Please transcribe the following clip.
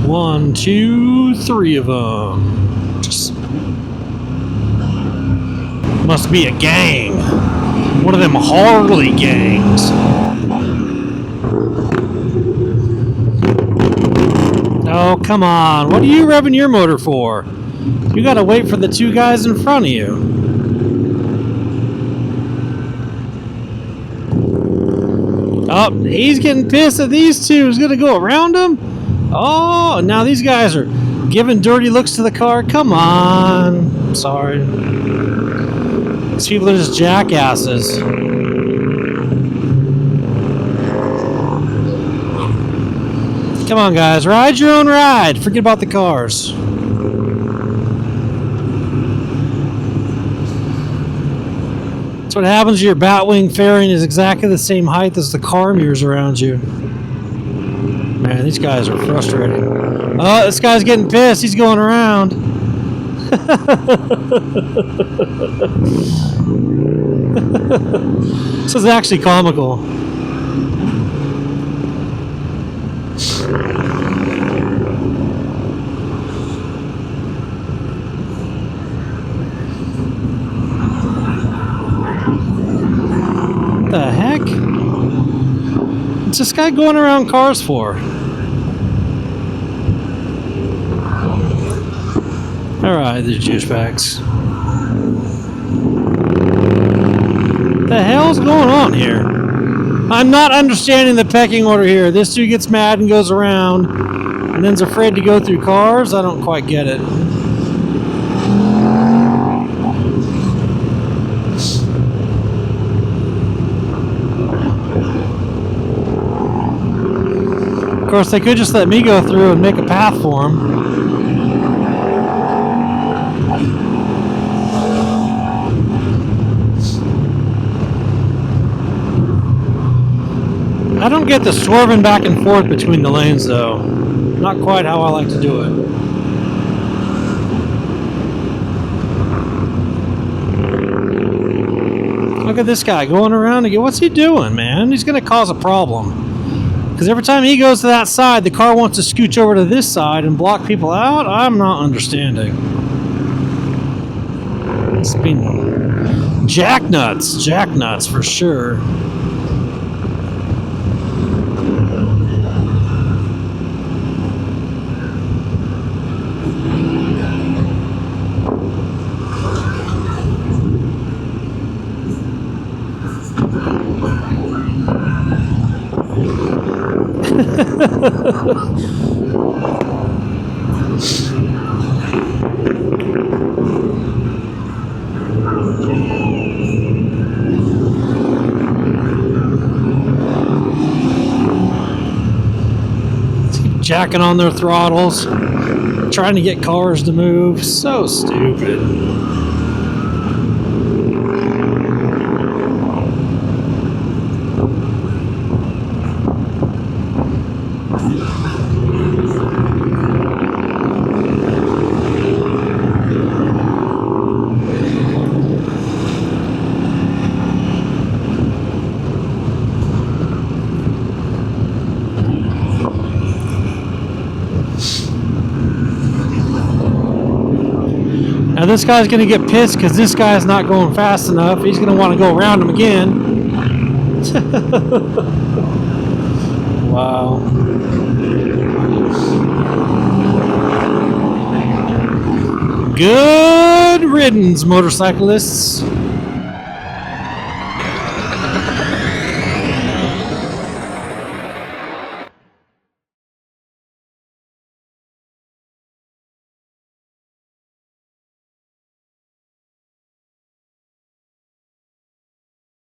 1, 2, 3 of them. Just must be a gang. One of them Harley gangs. Oh, come on. What are you revving your motor for? You gotta wait for the two guys in front of you. Oh, he's getting pissed at these two. He's gonna go around him? Oh, now these guys are giving dirty looks to the car. Come on. Sorry. These people are just jackasses. Come on, guys. Ride your own ride. Forget about the cars. That's what happens when your Batwing fairing is exactly the same height as the car mirrors around you. Man, these guys are frustrating. Oh, this guy's getting pissed. He's going around. This is actually comical. What the heck? What's this guy going around cars for? Alright, the juice packs. The hell's going on here? I'm not understanding the pecking order here. This dude gets mad and goes around and then's afraid to go through cars. I don't quite get it. Of course, they could just let me go through and make a path for him. I don't get the swerving back and forth between the lanes, though. Not quite how I like to do it. Look at this guy going around again. What's he doing, man? He's going to cause a problem. Because every time he goes to that side, the car wants to scooch over to this side and block people out. I'm not understanding. It's been jacknuts for sure. Jacking on their throttles, trying to get cars to move. So stupid. Now this guy's going to get pissed because this guy's not going fast enough. He's going to want to go around him again. Wow. Good riddance, motorcyclists.